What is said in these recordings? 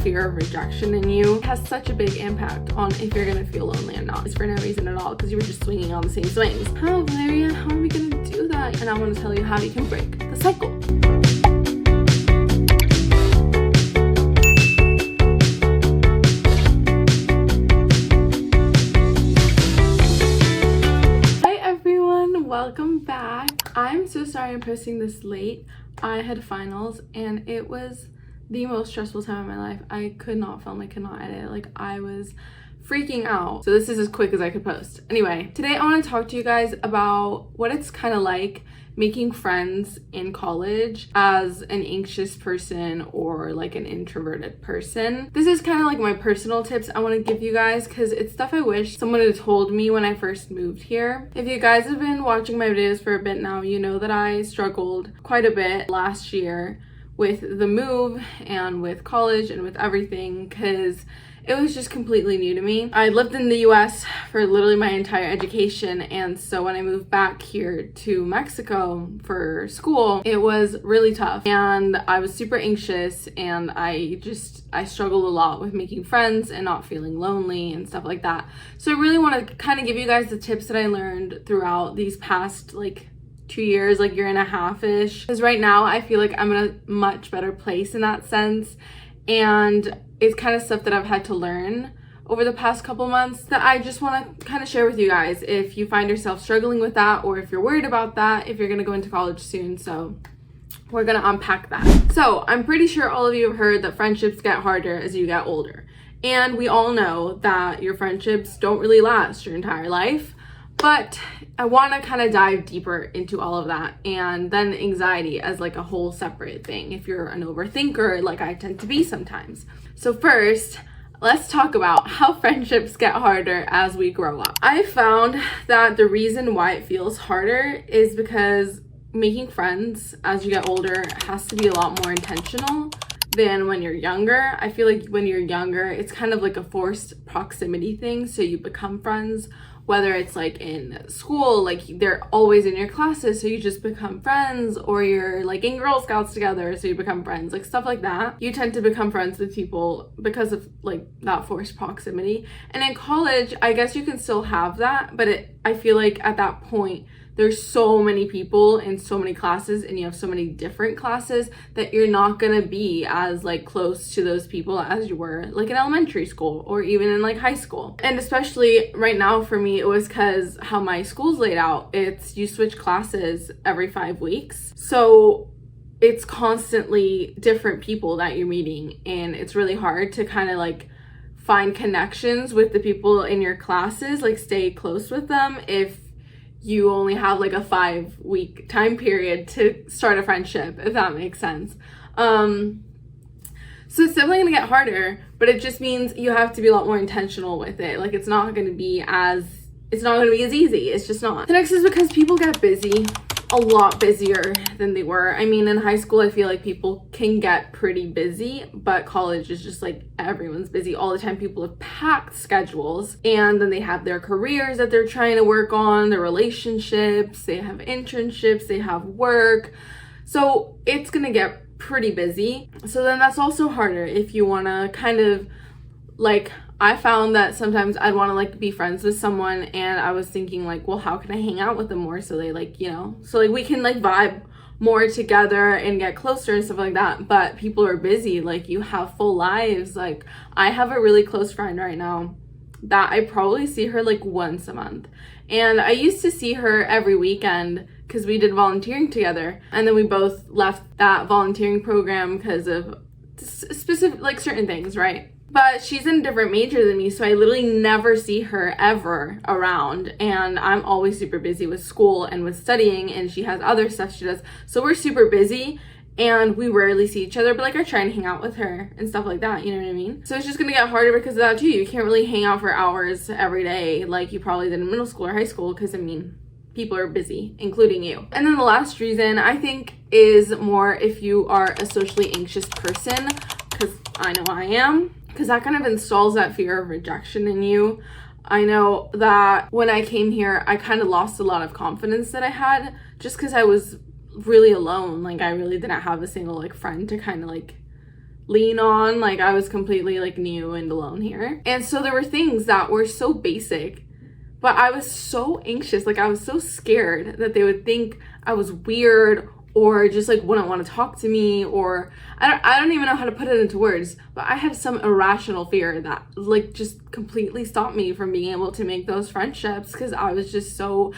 fear of rejection in you. It has such a big impact on if you're gonna feel lonely or not. It's for no reason at all, because you were just swinging on the same swings. How, Valeria, how are we gonna do that? And I want to tell you how you can break the cycle. Hi everyone, welcome back. I'm so sorry I'm posting this late. I had finals and it was the most stressful time of my life. I could not film, I could not edit. Like, I was freaking out. So this is as quick as I could post. Anyway, today I want to talk to you guys about what it's kind of like making friends in college as an anxious person or like an introverted person. This is kind of like my personal tips I want to give you guys, because it's stuff I wish someone had told me when I first moved here. If you guys have been watching my videos for a bit now, you know that I struggled quite a bit last year with the move and with college and with everything, because it was just completely new to me. I lived in the US for literally my entire education, and so when I moved back here to Mexico for school, it was really tough and I was super anxious, and I struggled a lot with making friends and not feeling lonely and stuff like that. So I really want to kind of give you guys the tips that I learned throughout these past like 2 years, like year and a half-ish, because right now I feel like I'm in a much better place in that sense, and it's kind of stuff that I've had to learn over the past couple months that I just want to kind of share with you guys if you find yourself struggling with that, or if you're worried about that, if you're going to go into college soon. So we're going to unpack that. So I'm pretty sure all of you have heard that friendships get harder as you get older, and we all know that your friendships don't really last your entire life. But I want to kind of dive deeper into all of that, and then anxiety as like a whole separate thing if you're an overthinker like I tend to be sometimes. So first, let's talk about how friendships get harder as we grow up. I found that the reason why it feels harder is because making friends as you get older has to be a lot more intentional than when you're younger. I feel like when you're younger, it's kind of like a forced proximity thing, so you become friends. Whether it's like in school, like they're always in your classes, so you just become friends, or you're like in Girl Scouts together, so you become friends, like stuff like that. You tend to become friends with people because of like that forced proximity. And in college, I guess you can still have that, but I feel like at that point, there's so many people in so many classes, and you have so many different classes that you're not gonna be as like close to those people as you were like in elementary school or even in like high school. And especially right now for me, it was because how my school's laid out. It's you switch classes every 5 weeks. So it's constantly different people that you're meeting, and it's really hard to kind of like find connections with the people in your classes, like stay close with them if you only have like a 5-week time period to start a friendship, if that makes sense. So it's definitely gonna get harder, but it just means you have to be a lot more intentional with it. Like it's not gonna be as easy. It's just not. The next is because people get busy, a lot busier than they were. I mean, in high school, I feel like people can get pretty busy, but college is just like everyone's busy all the time. People have packed schedules, and then they have their careers that they're trying to work on, their relationships, they have internships, they have work. So it's gonna get pretty busy. So then that's also harder if you wanna kind of like, I found that sometimes I'd want to like be friends with someone, and I was thinking like, well, how can I hang out with them more so they like, you know, so like we can like vibe more together and get closer and stuff like that. But people are busy, like you have full lives. Like I have a really close friend right now that I probably see her like once a month, and I used to see her every weekend because we did volunteering together, and then we both left that volunteering program because of specific like certain things, right? But she's in a different major than me, so I literally never see her ever around, and I'm always super busy with school and with studying, and she has other stuff she does, so we're super busy and we rarely see each other. But like I try and hang out with her and stuff like that, you know what I mean? So it's just gonna get harder because of that too. You can't really hang out for hours every day like you probably did in middle school or high school, because I mean, people are busy, including you. And then the last reason I think is more if you are a socially anxious person, because I know I am, because that kind of installs that fear of rejection in you. I know that when I came here, I kind of lost a lot of confidence that I had just because I was really alone. Like I really didn't have a single like friend to kind of like lean on. Like, I was completely like new and alone here. And so there were things that were so basic, but I was so anxious. Like, I was so scared that they would think I was weird or just like wouldn't want to talk to me, or I don't even know how to put it into words, but I had some irrational fear that like just completely stopped me from being able to make those friendships, because I was just so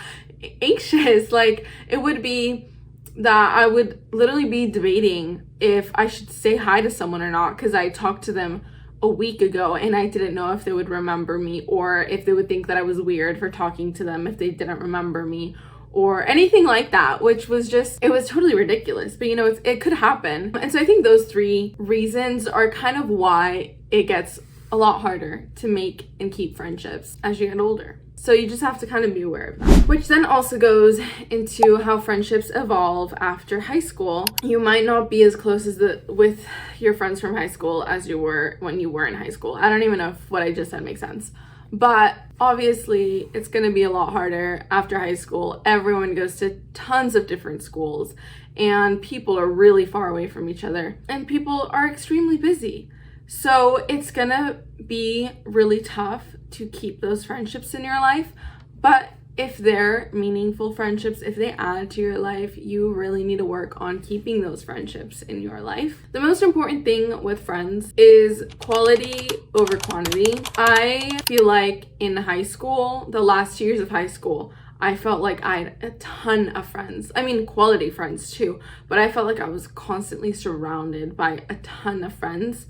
anxious. Like, it would be that I would literally be debating if I should say hi to someone or not, because I talked to them a week ago and I didn't know if they would remember me, or if they would think that I was weird for talking to them if they didn't remember me, or anything like that, which was just, it was totally ridiculous. But you know, it could happen. And so I think those 3 reasons are kind of why it gets a lot harder to make and keep friendships as you get older. So you just have to kind of be aware of that. Which then also goes into how friendships evolve after high school. You might not be as close with your friends from high school as you were when you were in high school. I don't even know if what I just said makes sense. But obviously, it's going to be a lot harder after high school. Everyone goes to tons of different schools, and people are really far away from each other, and people are extremely busy. So it's going to be really tough to keep those friendships in your life. But if they're meaningful friendships, if they add to your life, you really need to work on keeping those friendships in your life. The most important thing with friends is quality over quantity. I feel like in high school, the last 2 years of high school, I felt like I had a ton of friends. I mean, quality friends too, but I felt like I was constantly surrounded by a ton of friends.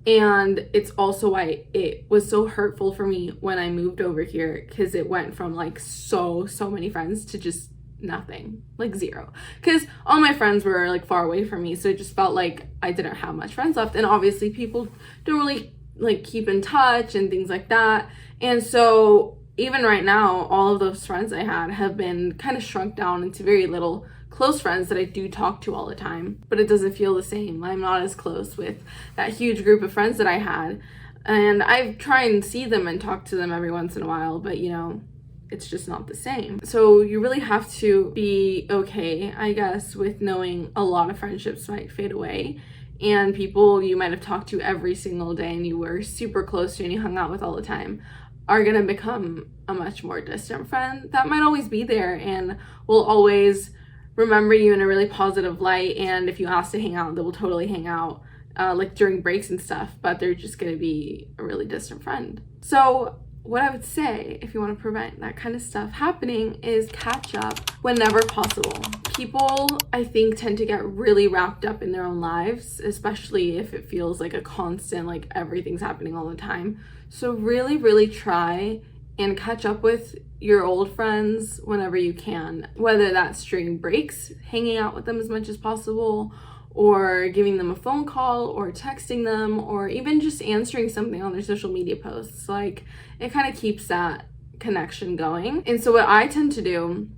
And it's also why it was so hurtful for me when I moved over here, because it went from like so many friends to just nothing, like 0. Because all my friends were like far away from me, so it just felt like I didn't have much friends left. And obviously people don't really like keep in touch and things like that. And so even right now, all of those friends I had have been kind of shrunk down into very little close friends that I do talk to all the time, but it doesn't feel the same. I'm not as close with that huge group of friends that I had, and I try and see them and talk to them every once in a while, but you know, it's just not the same. So you really have to be okay, I guess, with knowing a lot of friendships might fade away, and people you might have talked to every single day and you were super close to and you hung out with all the time are gonna become a much more distant friend that might always be there and will always remember you in a really positive light, and if you ask to hang out, they will totally hang out, like during breaks and stuff, but they're just going to be a really distant friend. So what I would say, if you want to prevent that kind of stuff happening, is catch up whenever possible. People, I think, tend to get really wrapped up in their own lives, especially if it feels like a constant, like everything's happening all the time. So really try and catch up with your old friends whenever you can, whether that's during breaks, hanging out with them as much as possible, or giving them a phone call, or texting them, or even just answering something on their social media posts. Like, it kind of keeps that connection going. And so what I tend to do,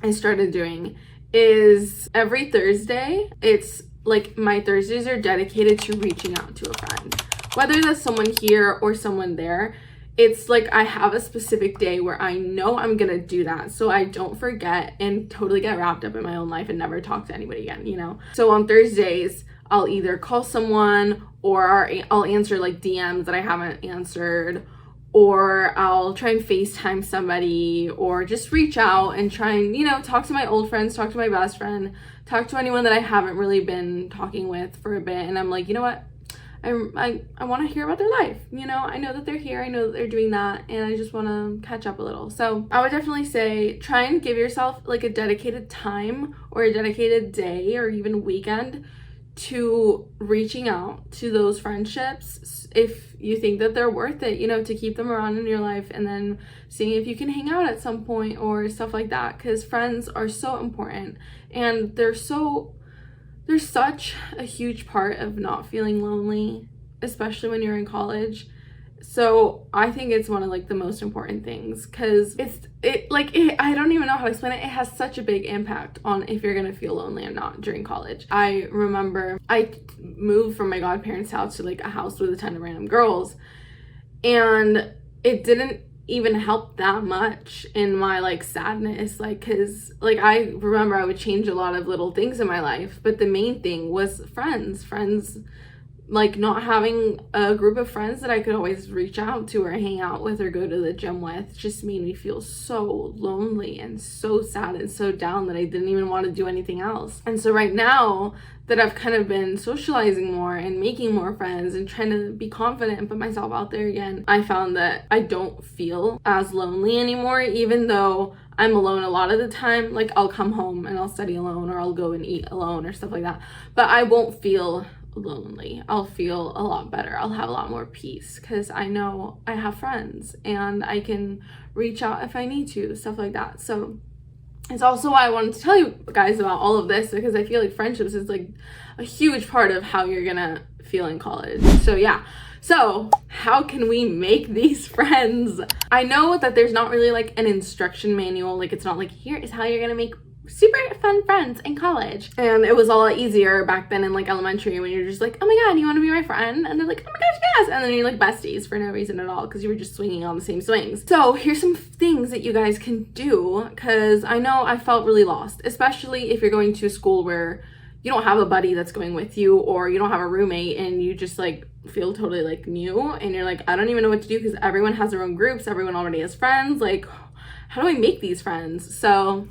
I started doing, is every Thursday, it's like my Thursdays are dedicated to reaching out to a friend, whether that's someone here or someone there. It's like I have a specific day where I know I'm gonna do that, so I don't forget and totally get wrapped up in my own life and never talk to anybody again, you know? So on Thursdays, I'll either call someone, or I'll answer like DMs that I haven't answered, or I'll try and FaceTime somebody, or just reach out and try and, you know, talk to my old friends, talk to my best friend, talk to anyone that I haven't really been talking with for a bit. And I'm like, you know what? I want to hear about their life. You know, I know that they're here, I know that they're doing that, and I just want to catch up a little. So I would definitely say try and give yourself like a dedicated time or a dedicated day or even weekend to reaching out to those friendships if you think that they're worth it, you know, to keep them around in your life, and then seeing if you can hang out at some point or stuff like that, because friends are so important and they're such a huge part of not feeling lonely, especially when you're in college. So I think it's one of like the most important things, because I don't even know how to explain it. It has such a big impact on if you're gonna feel lonely or not during college. I remember I moved from my godparents' house to like a house with a ton of random girls, and it didn't even help that much in my like sadness, like, because like I remember I would change a lot of little things in my life, but the main thing was friends like not having a group of friends that I could always reach out to or hang out with or go to the gym with just made me feel so lonely and so sad and so down that I didn't even want to do anything else. And so right now that I've kind of been socializing more and making more friends and trying to be confident and put myself out there again, I found that I don't feel as lonely anymore, even though I'm alone a lot of the time. Like I'll come home and I'll study alone, or I'll go and eat alone or stuff like that, but I won't feel lonely. I'll feel a lot better. I'll have a lot more peace because I know I have friends and I can reach out if I need to, stuff like that. So it's also why I wanted to tell you guys about all of this, because I feel like friendships is like a huge part of how you're gonna feel in college. So yeah. So how can we make these friends? I know that there's not really like an instruction manual. Like it's not like, here is how you're gonna make super fun friends in college. And it was a lot easier back then in like elementary, when you're just like, oh my god, you want to be my friend? And they're like, oh my gosh, yes. And then you're like besties for no reason at all, because you were just swinging on the same swings. So here's some things that you guys can do, because I know I felt really lost, especially if you're going to a school where you don't have a buddy that's going with you, or you don't have a roommate and you just like feel totally like new and you're like, I don't even know what to do because everyone has their own groups, everyone already has friends. Like, how do I make these friends? So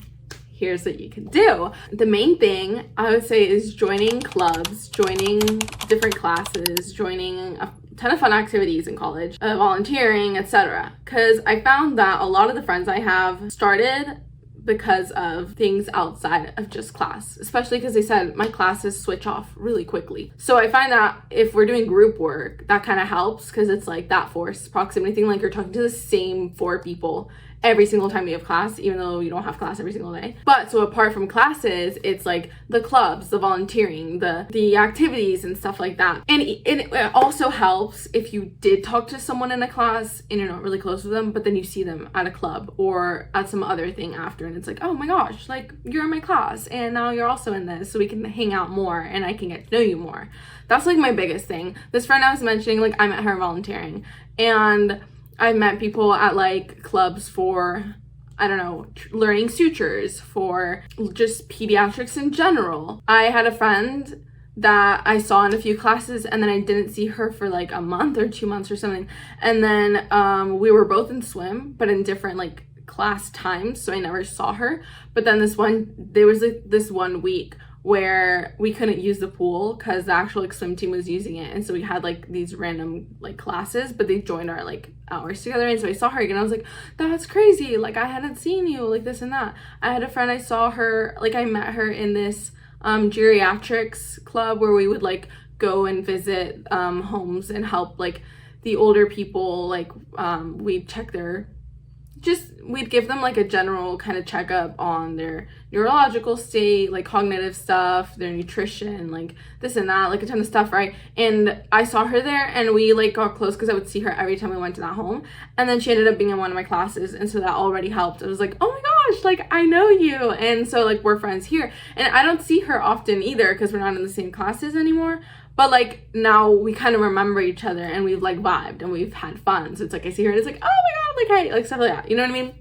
here's what you can do. The main thing I would say is joining clubs, joining different classes, joining a ton of fun activities in college, volunteering, etc. Because I found that a lot of the friends I have started because of things outside of just class, especially because they said my classes switch off really quickly. So I find that if we're doing group work, that kind of helps, because it's like that forced proximity thing, like you're talking to the same 4 people every single time you have class, even though you don't have class every single day. But so apart from classes, it's like the clubs, the volunteering, the activities and stuff like that. And it also helps if you did talk to someone in a class and you're not really close with them, but then you see them at a club or at some other thing after, and it's like, oh my gosh, like you're in my class and now you're also in this, so we can hang out more and I can get to know you more. That's like my biggest thing. This friend I was mentioning, like I met her volunteering, and I've met people at like clubs for, I don't know, learning sutures, for just pediatrics in general. I had a friend that I saw in a few classes, and then I didn't see her for like a month or 2 months or something. And then we were both in swim, but in different like class times, so I never saw her. But then there was like this 1 week where we couldn't use the pool because the actual like swim team was using it, and so we had like these random like classes, but they joined our like hours together. And so I saw her again, I was like, that's crazy, like I hadn't seen you, like this and that. I had a friend, I saw her, like I met her in this geriatrics club where we would like go and visit homes and help like the older people, like we'd check their, we'd give them like a general kind of checkup on their neurological state, like cognitive stuff, their nutrition, like this and that, like a ton of stuff, right? And I saw her there and we like got close because I would see her every time we went to that home. And then she ended up being in one of my classes, and so that already helped. I was like, oh my gosh, like I know you. And so like we're friends here, and I don't see her often either because we're not in the same classes anymore. But like now we kind of remember each other and we've like vibed and we've had fun. So it's like I see her and it's like, oh my god, like hey, like stuff like that. You know what I mean?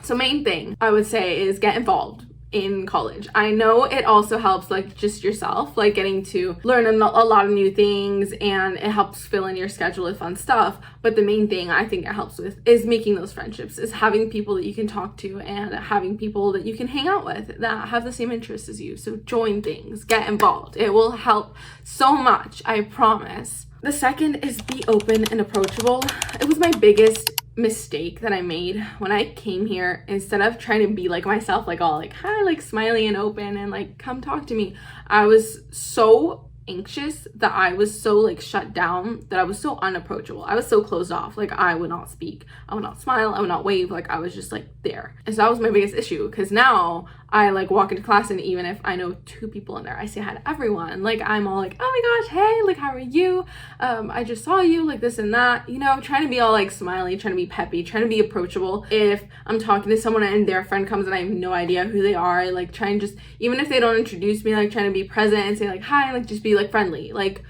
So main thing I would say is get involved in college. I know it also helps like just yourself, like getting to learn a lot of new things, and it helps fill in your schedule with fun stuff. But the main thing I think it helps with is making those friendships, is having people that you can talk to and having people that you can hang out with that have the same interests as you. So join things, get involved. It will help so much, I promise. The second is be open and approachable. It was my biggest mistake that I made when I came here. Instead of trying to be like myself, like all like hi, like smiley and open and like come talk to me, I was so anxious that I was so like shut down, that I was so unapproachable. I was so closed off. Like I would not speak, I would not smile, I would not wave. Like I was just like there. And so that was my biggest issue, because now I like walk into class and even if I know 2 people in there, I say hi to everyone. Like I'm all like, oh my gosh, hey, like how are you? I just saw you, like this and that, you know, trying to be all like smiley, trying to be peppy, trying to be approachable. If I'm talking to someone and their friend comes and I have no idea who they are, like try and just, even if they don't introduce me, like trying to be present and say like hi, like just be like friendly, like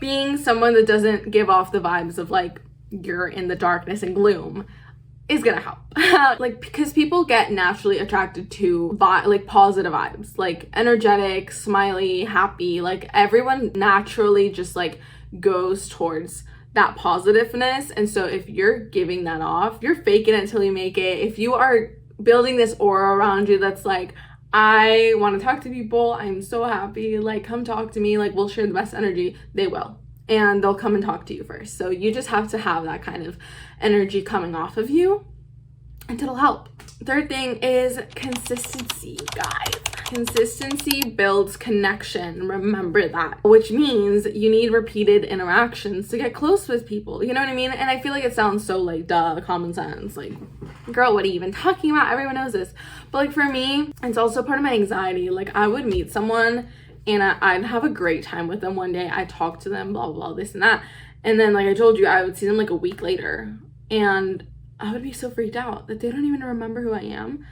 being someone that doesn't give off the vibes of like you're in the darkness and gloom is gonna help. Like because people get naturally attracted to like positive vibes, like energetic, smiley, happy, like everyone naturally just like goes towards that positiveness. And so if you're giving that off, you're faking it until you make it. If you are building this aura around you that's like, I want to talk to people, I'm so happy, like, come talk to me, like, we'll share the best energy, they will. And they'll come and talk to you first. So you just have to have that kind of energy coming off of you, and it'll help. Third thing is consistency, guys. Consistency builds connection. Remember that. Which means you need repeated interactions to get close with people. You know what I mean? And I feel like it sounds so like, duh, common sense. Like, girl, what are you even talking about? Everyone knows this. But like for me, it's also part of my anxiety. Like I would meet someone and I'd have a great time with them one day. I'd talk to them, blah, blah, blah, this and that. And then like I told you, I would see them like a week later. And I would be so freaked out that they don't even remember who I am,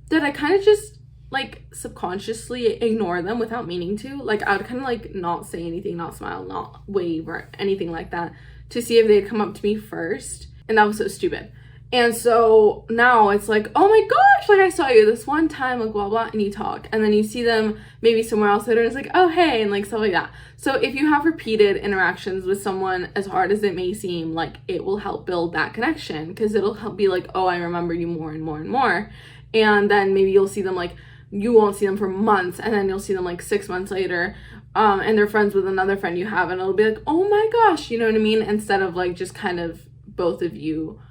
that I kind of just like subconsciously ignore them without meaning to. Like I would kind of like not say anything, not smile, not wave or anything like that to see if they'd come up to me first. And that was so stupid. And so now it's like, oh my gosh, like I saw you this one time, like blah, blah, and you talk. And then you see them maybe somewhere else later and it's like, oh, hey, and like stuff like that. So if you have repeated interactions with someone, as hard as it may seem, like it will help build that connection, because it'll help be like, oh, I remember you more and more and more. And then maybe you'll see them like, you won't see them for months, and then you'll see them like 6 months later, and they're friends with another friend you have, and it'll be like, oh my gosh, you know what I mean? Instead of like just kind of both of you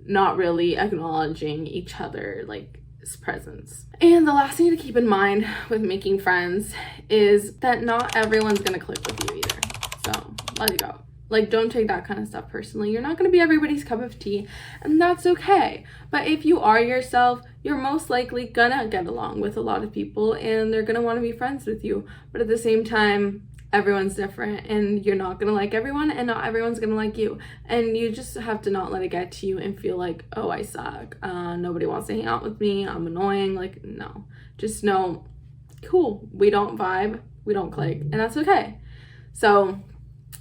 not really acknowledging each other like presence. And the last thing to keep in mind with making friends is that not everyone's gonna click with you either. So let it go. Like, don't take that kind of stuff personally. You're not going to be everybody's cup of tea, and that's okay. But if you are yourself, you're most likely gonna get along with a lot of people, and they're gonna want to be friends with you. But at the same time, everyone's different, and you're not gonna like everyone, and not everyone's gonna like you. And you just have to not let it get to you and feel like, oh, I suck. Nobody wants to hang out with me. I'm annoying. Like, no. Just know, cool, we don't vibe, we don't click, and that's okay. So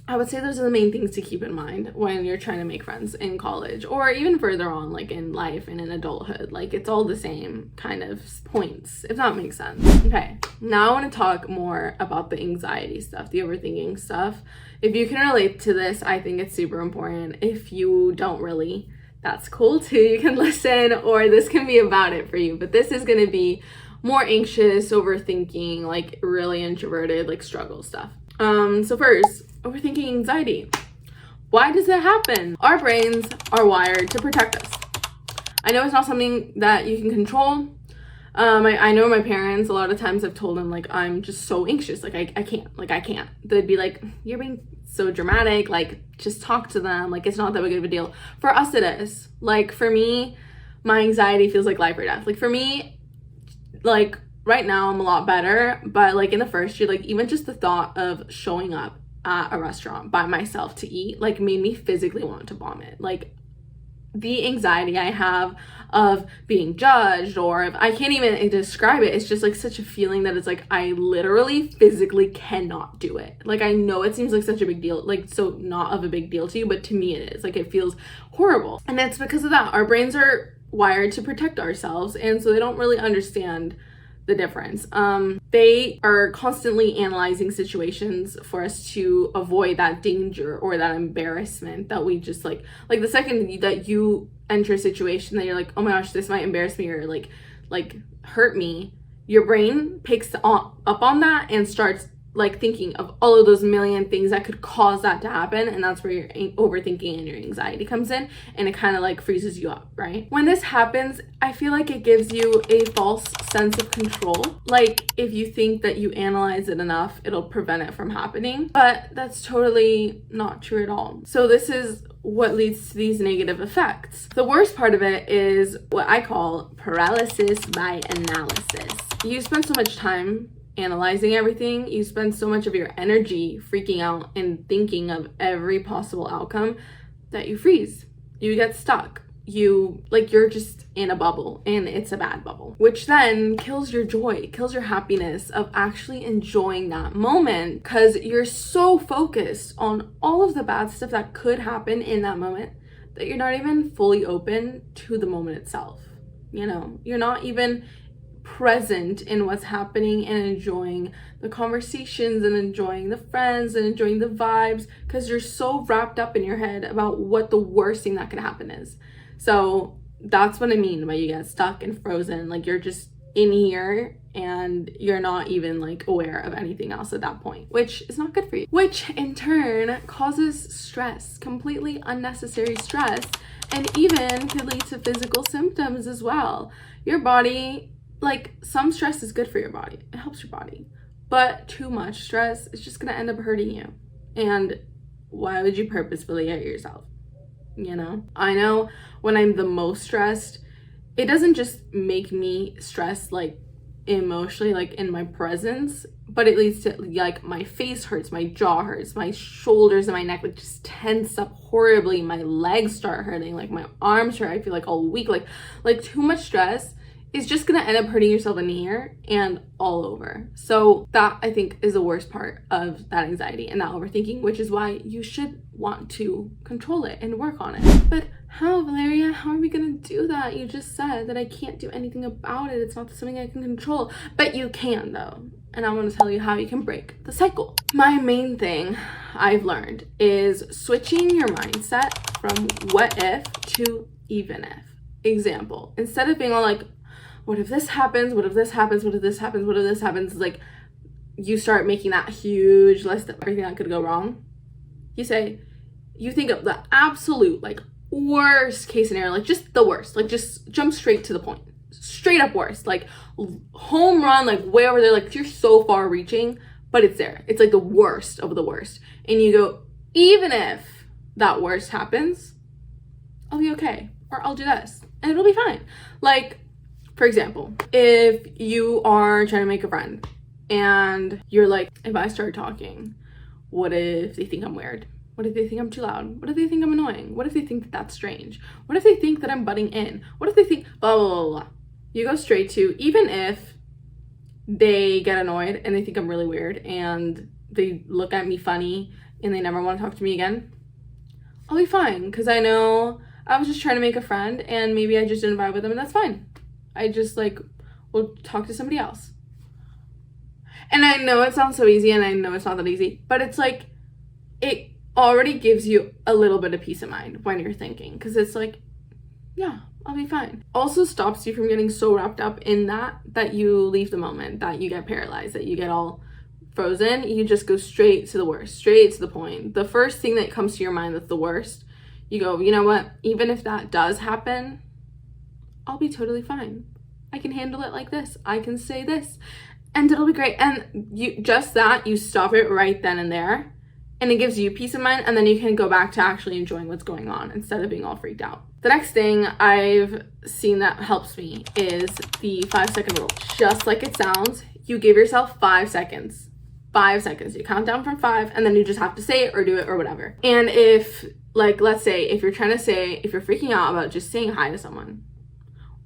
I would say those are the main things to keep in mind when you're trying to make friends in college, or even further on, like in life and in adulthood. Like, it's all the same kind of points, if that makes sense. Okay, now I want to talk more about the anxiety stuff, the overthinking stuff. If you can relate to this, I think it's super important. If you don't really, that's cool too. You can listen, or this can be about it for you. But this is going to be more anxious, overthinking, like really introverted, like struggle stuff. So first, overthinking anxiety. Why does it happen? Our brains are wired to protect us. I know it's not something that you can control. I know my parents, a lot of times I've told them, like, I'm just so anxious. Like, I can't. They'd be like, you're being so dramatic. Like, just talk to them. Like, it's not that big of a deal. For us, it is. Like, for me, my anxiety feels like life or death. Like, for me, like, right now I'm a lot better, but like in the first year, like even just the thought of showing up at a restaurant by myself to eat, like made me physically want to vomit. Like the anxiety I have of being judged, or if I can't even describe it, it's just like such a feeling that it's like I literally physically cannot do it. Like I know it seems like such a big deal, like so not of a big deal to you, but to me it is. Like it feels horrible. And it's because of that. Our brains are wired to protect ourselves, and so they don't really understand the difference. They are constantly analyzing situations for us to avoid that danger or that embarrassment that we just like the second that you enter a situation that you're like, oh my gosh, this might embarrass me or like hurt me, your brain picks up on that and starts like thinking of all of those million things that could cause that to happen. And that's where your overthinking and your anxiety comes in, and it kind of like freezes you up, right? When this happens, I feel like it gives you a false sense of control. Like if you think that you analyze it enough, it'll prevent it from happening, but that's totally not true at all. So this is what leads to these negative effects. The worst part of it is what I call paralysis by analysis. You spend so much time analyzing everything, you spend so much of your energy freaking out and thinking of every possible outcome that you freeze. You get stuck. You're just in a bubble, and it's a bad bubble, which then kills your joy, kills your happiness of actually enjoying that moment, because you're so focused on all of the bad stuff that could happen in that moment that you're not even fully open to the moment itself. You know, you're not even present in what's happening and enjoying the conversations and enjoying the friends and enjoying the vibes, because you're so wrapped up in your head about what the worst thing that could happen is. So that's what I mean by you get stuck and frozen. Like, you're just in here and you're not even like aware of anything else at that point, which is not good for you, which in turn causes stress, completely unnecessary stress, and even could lead to physical symptoms as well. Your body, like, some stress is good for your body, it helps your body, but too much stress is just gonna end up hurting you. And why would you purposefully hurt yourself? You know, I know when I'm the most stressed, it doesn't just make me stressed like emotionally, like in my presence, but it leads to like my face hurts, my jaw hurts, my shoulders and my neck like just tense up horribly, my legs start hurting, like my arms hurt, I feel like all weak, like too much stress is just gonna end up hurting yourself in here and all over. So that, I think, is the worst part of that anxiety and that overthinking, which is why you should want to control it and work on it. But how, Valeria? How are we gonna do that? You just said that I can't do anything about it. It's not something I can control. But you can, though. And I want to tell you how you can break the cycle. My main thing I've learned is switching your mindset from what if to even if. Example, instead of being all like, what if this happens? What if this happens? What if this happens? What if this happens? Like, you start making that huge list of everything that could go wrong. You think of the absolute, like, worst case scenario, like just the worst, like just jump straight to the point, straight up worst, like home run, like way over there, like you're so far reaching, but it's there. It's like the worst of the worst. And you go, even if that worst happens, I'll be okay. Or I'll do this and it'll be fine. Like, for example, if you are trying to make a friend and you're like, if I start talking, what if they think I'm weird? What if they think I'm too loud? What if they think I'm annoying? What if they think that that's strange? What if they think that I'm butting in? What if they think blah, blah, blah, blah? You go straight to, even if they get annoyed and they think I'm really weird and they look at me funny and they never want to talk to me again, I'll be fine, because I know I was just trying to make a friend and maybe I just didn't vibe with them, and that's fine. I just like will talk to somebody else. And I know it sounds so easy and I know it's not that easy, but it's like, it already gives you a little bit of peace of mind when you're thinking, because it's like, yeah, I'll be fine. Also stops you from getting so wrapped up in that you leave the moment, that you get paralyzed, that you get all frozen. You just go straight to the worst, straight to the point. The first thing that comes to your mind that's the worst, you go, you know what, even if that does happen, I'll be totally fine. I can handle it like this. I can say this and it'll be great. And you stop it right then and there, and it gives you peace of mind, and then you can go back to actually enjoying what's going on instead of being all freaked out. The next thing I've seen that helps me is the 5-second rule. Just like it sounds, you give yourself 5 seconds. 5 seconds. You count down from 5, and then you just have to say it or do it or whatever. And if, like, let's say if you're freaking out about just saying hi to someone,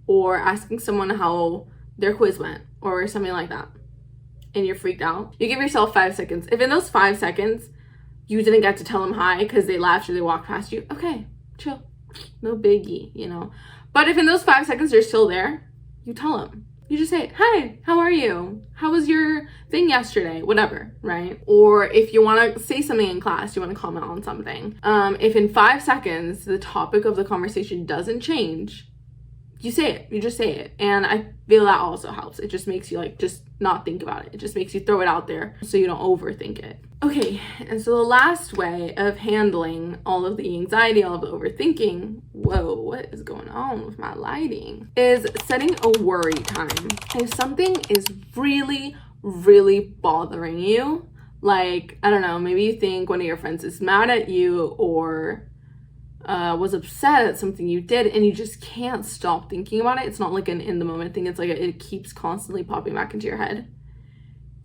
or asking someone how their quiz went, or something like that, and you're freaked out, you give yourself 5 seconds. If in those 5 seconds you didn't get to tell them hi because they laughed or they walked past you, okay, chill, no biggie, you know. But if in those 5 seconds they're still there, you tell them. You just say, hi, how are you? How was your thing yesterday? Whatever, right? Or if you want to say something in class, you want to comment on something. If in 5 seconds the topic of the conversation doesn't change, you say it. You just say it. And I feel that also helps. It just makes you like just not think about it. It just makes you throw it out there so you don't overthink it. Okay, and so the last way of handling all of the anxiety, all of the overthinking, whoa, what is going on with my lighting, is setting a worry time. If something is really, really bothering you, like, I don't know, maybe you think one of your friends is mad at you or was upset at something you did and you just can't stop thinking about it. It's not like an in the moment thing. It's like it keeps constantly popping back into your head.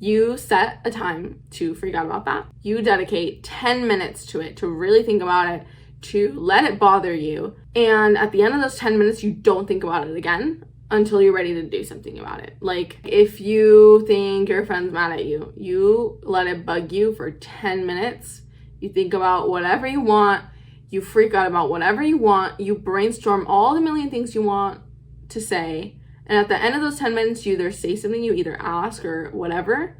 You set a time to freak out about that. You dedicate 10 minutes to it, to really think about it, to let it bother you. And at the end of those 10 minutes, you don't think about it again until you're ready to do something about it. Like, if you think your friend's mad at you, you let it bug you for 10 minutes. You think about whatever you want. You freak out about whatever you want. You brainstorm all the million things you want to say. And at the end of those 10 minutes, you either say something, you either ask or whatever,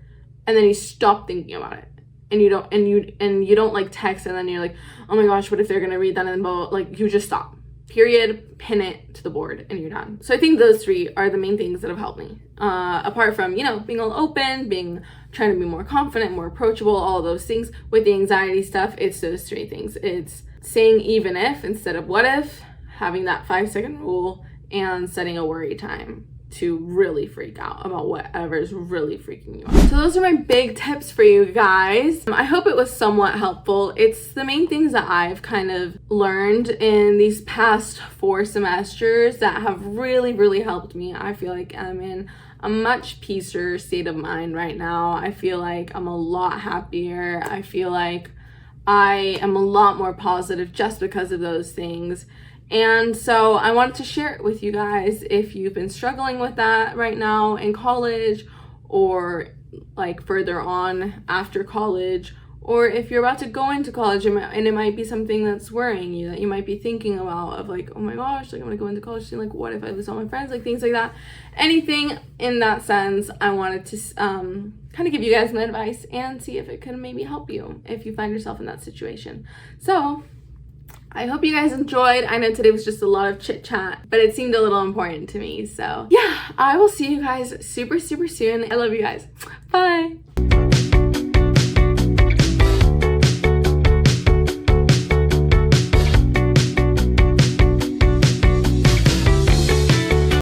and then you stop thinking about it. And you don't like text and then you're like, oh my gosh, what if they're gonna read that and blah, like you just stop. Period, pin it to the board, and you're done. So I think those 3 are the main things that have helped me. Apart from, you know, being all open, trying to be more confident, more approachable, all of those things. With the anxiety stuff, it's those 3 things. It's saying even if instead of what if, having that 5-second rule, and setting a worry time to really freak out about whatever is really freaking you out. So those are my big tips for you guys. I hope it was somewhat helpful. It's the main things that I've kind of learned in these past 4 semesters that have really, really helped me. I feel like I'm in a much peacer state of mind right now. I feel like I'm a lot happier. I feel like I am a lot more positive just because of those things. And so I wanted to share it with you guys if you've been struggling with that right now in college, or like further on after college, or if you're about to go into college and it might be something that's worrying you, that you might be thinking about, of like, oh my gosh, like I'm gonna go into college soon, like what if I lose all my friends, like things like that. Anything in that sense, I wanted to kind of give you guys some advice and see if it could maybe help you if you find yourself in that situation. So I hope you guys enjoyed. I know today was just a lot of chit chat, but it seemed a little important to me. So yeah, I will see you guys super, super soon. I love you guys. Bye.